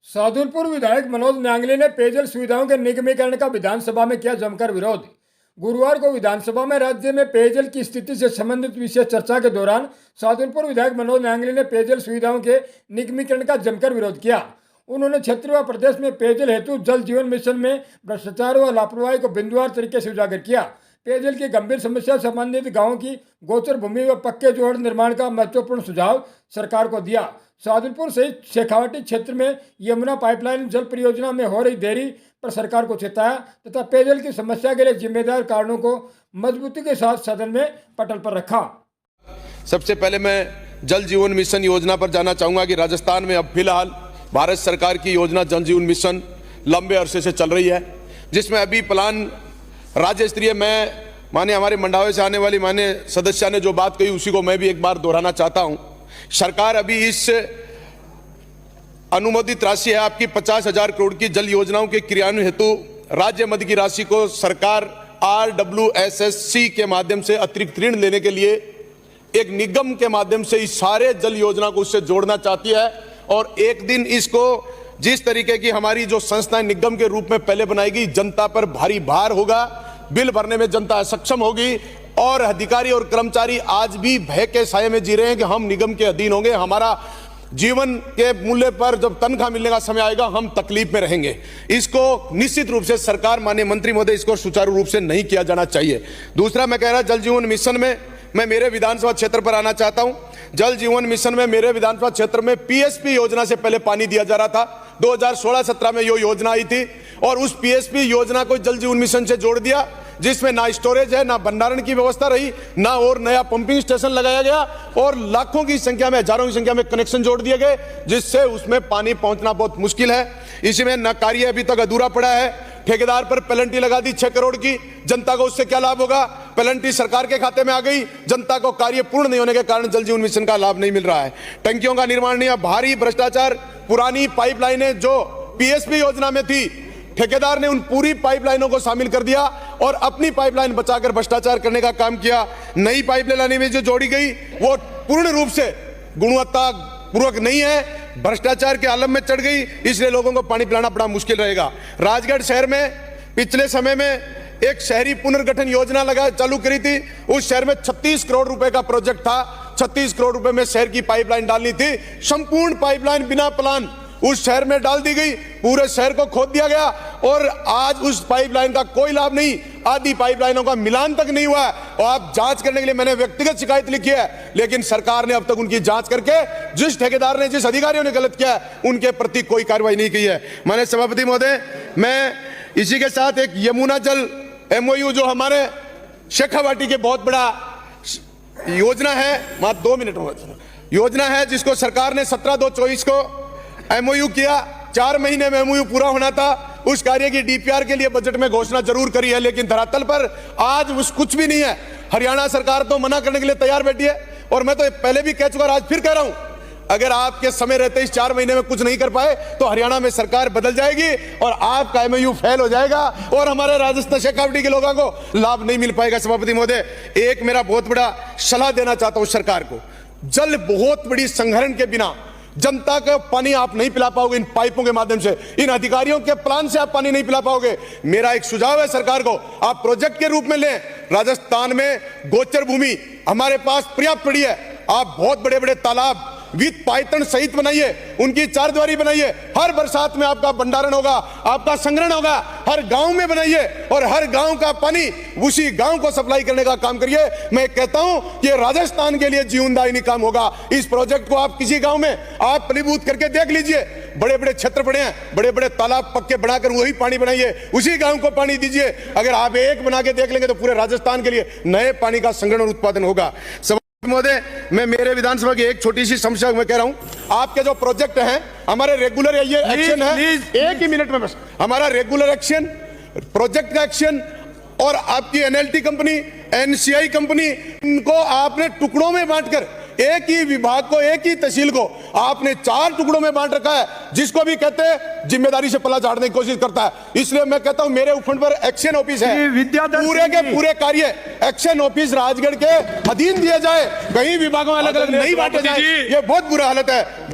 सादुलपुर विधायक मनोज न्यांगली ने पेयजल सुविधाओं के निगमीकरण का विधानसभा में किया जमकर विरोध। गुरुवार को विधानसभा में राज्य में पेयजल की स्थिति से संबंधित विशेष चर्चा के दौरान सादुलपुर विधायक मनोज न्यांगली ने पेयजल सुविधाओं के निगमीकरण का जमकर विरोध किया। उन्होंने क्षेत्र व प्रदेश में पेयजल हेतु जल जीवन मिशन में भ्रष्टाचार व लापरवाही को बिंदुवार तरीके से उजागर किया। पेयजल की गंभीर समस्या से संबंधित गांवों की गोचर भूमि व पक्के जोड़ निर्माण का महत्वपूर्ण सुझाव सरकार को दिया। सादुलपुर सहित शेखावाटी क्षेत्र में यमुना पाइपलाइन जल परियोजना में हो रही देरी पर सरकार को चेताया तथा पेयजल की समस्या के लिए जिम्मेदार कारणों को मजबूती के साथ सदन में पटल पर रखा। सबसे पहले मैं जल जीवन मिशन योजना पर जाना चाहूंगा कि राजस्थान में अब फिलहाल भारत सरकार की योजना जल जीवन मिशन लंबे अरसे से चल रही है, जिसमें अभी प्लान राज्य स्तरीय मैं माने हमारे मंडावे से आने वाली माने सदस्य ने जो बात कही उसी को मैं भी एक बार दोहराना चाहता हूं। सरकार अभी इस अनुमोदित राशि है आपकी 50,000 करोड़ की जल योजनाओं के क्रियान्वयन हेतु राज्य मद की राशि को सरकार RWSSC के माध्यम से अतिरिक्त ऋण लेने के लिए एक निगम के माध्यम से इस सारे जल योजना को उससे जोड़ना चाहती है। और एक दिन इसको जिस तरीके की हमारी जो संस्थाएं निगम के रूप में पहले बनाएगी, जनता पर भारी भार होगा, बिल भरने में जनता असक्षम होगी और अधिकारी और कर्मचारी आज भी भय के साये में जी रहे हैं कि हम निगम के अधीन होंगे, हमारा जीवन के मूल्य पर जब तनख्वाह मिलने का समय आएगा हम तकलीफ में रहेंगे। इसको निश्चित रूप से सरकार माननीय मंत्री महोदय इसको सुचारू रूप से नहीं किया जाना चाहिए। दूसरा मैं कह रहा जल जीवन मिशन में मैं मेरे विधानसभा क्षेत्र पर आना चाहता हूं। जल जीवन मिशन में मेरे विधानसभा क्षेत्र में PSP योजना से पहले पानी दिया जा रहा था। 2016-17 में ये योजना आई थी और उस PSP योजना को जल जीवन मिशन से जोड़ दिया, जिसमें ना स्टोरेज है, ना भंडारण की व्यवस्था रही, ना और नया पंपिंग स्टेशन लगाया गया और लाखों की संख्या में, हजारों की संख्या में कनेक्शन जोड़ दिए गए, जिससे उसमें पानी पहुंचना बहुत मुश्किल है। इसमें न कार्य अभी तक अधूरा पड़ा है। ठेकेदार पर पेनल्टी लगा दी 6 करोड़ की। जनता को उससे क्या लाभ होगा? पेनल्टी सरकार के खाते में आ गई। जनता को कार्य पूर्ण नहीं होने के कारण जल जीवन मिशन का लाभ नहीं मिल रहा है। टंकियों का निर्माण नहीं है, भारी भ्रष्टाचार। पुरानी पाइपलाइनें जो PSP योजना में थी, ठेकेदार ने उन पूरी पाइपलाइनों को शामिल कर दिया और अपनी पाइपलाइन बचाकर भ्रष्टाचार करने का काम किया। नई पाइपलाइन लाने में जो जोड़ी गई वो पूर्ण रूप से गुणवत्ता पूर्वक नहीं है, भ्रष्टाचार के आलम में चढ़ गई, इसलिए लोगों को पानी पिलाना बड़ा मुश्किल रहेगा। राजगढ़ शहर में पिछले समय में एक शहरी पुनर्गठन योजना चालू करी थी। उस शहर में 36 करोड़ रुपए का प्रोजेक्ट था। 36 करोड़ रुपए में शहर की पाइपलाइन डालनी थी। संपूर्ण पाइपलाइन बिना प्लान उस शहर में डाल दी गई, पूरे शहर को खोद दिया गया और आज उस पाइपलाइन का कोई लाभ नहीं। आधी पाइपलाइनों का मिलान तक नहीं हुआ और आप जांच करने के लिए मैंने व्यक्तिगत शिकायत लिखी है, लेकिन सरकार ने अब तक उनकी जांच करके जिस ठेकेदार ने, जिस अधिकारियों ने गलत किया उनके प्रति कोई कार्रवाई नहीं की है। माननीय सभापति महोदय, मैं इसी के साथ एक यमुना जल MOU जो हमारे शेखावाटी के बहुत बड़ा योजना है, मात्र 2 मिनट योजना है, जिसको सरकार ने 17/2/24 को MOU किया। 4 महीने में MOU पूरा होना था। उस कार्य की DPR के लिए बजट में घोषणा जरूर करी है, लेकिन धरातल पर आज उस कुछ भी नहीं है। हरियाणा सरकार तो मना करने के लिए तैयार बैठी है और मैं तो पहले भी कह चुका, आज फिर कह रहा हूं, अगर आपके समय रहते इस 4 महीने में कुछ नहीं कर पाए तो हरियाणा में सरकार बदल जाएगी और आपका MOU फेल हो जाएगा और हमारे राजस्थान शेखावाटी के लोगों को लाभ नहीं मिल पाएगा। सभापति महोदय, एक मेरा बहुत बड़ा सलाह देना चाहता हूं सरकार को। जल बहुत बड़ी संग्रहण के बिना जनता का पानी आप नहीं पिला पाओगे। इन पाइपों के माध्यम से, इन अधिकारियों के प्लान से आप पानी नहीं पिला पाओगे। मेरा एक सुझाव है सरकार को, आप प्रोजेक्ट के रूप में लें। राजस्थान में गोचर भूमि हमारे पास पर्याप्त पड़ी है। आप बहुत बड़े बड़े तालाब विद पाइतन सहित बनाइए, उनकी 4 द्वारी बनाइए। हर बरसात में आपका भंडारण होगा, आपका संग्रहण होगा। हर गांव में बनाइए और हर गांव का पानी उसी गांव को सप्लाई करने का काम करिए। मैं कहता हूं कि राजस्थान के लिए जीवनदायिनी काम होगा। इस प्रोजेक्ट को आप किसी गांव में आप फलीभूत करके देख लीजिए। बड़े बड़े क्षेत्र पड़े हैं, बड़े बड़े तालाब पक्के बनाकर वही पानी बनाइए, उसी गांव को पानी दीजिए। अगर आप एक बना के देख लेंगे तो पूरे राजस्थान के लिए नए पानी का संग्रहण और उत्पादन होगा। महोदय, मैं मेरे विधानसभा की एक छोटी सी समस्या मैं कह रहा हूं, आपके जो प्रोजेक्ट हैं हमारे रेगुलर ये एक्शन है, एक ही मिनट में बस, हमारा रेगुलर एक्शन, प्रोजेक्ट का एक्शन और आपकी NLT कंपनी, NCI कंपनी, इनको आपने टुकड़ों में बांटकर एक ही विभाग को, एक ही तहसील को आपने 4 टुकड़ों में बांट रखा है, जिसको भी कहते हैं जिम्मेदारी से पल्ला झाड़ने की कोशिश करता है। इसलिए मैं कहता हूं मेरे उपखंड पर एक्शन ऑफिस है, पूरे के पूरे कार्य एक्शन ऑफिस राजगढ़ के अधीन दिए जाए, कई विभागों में अलग अलग नहीं बांटे जाए। ये बहुत बुरा हालत है।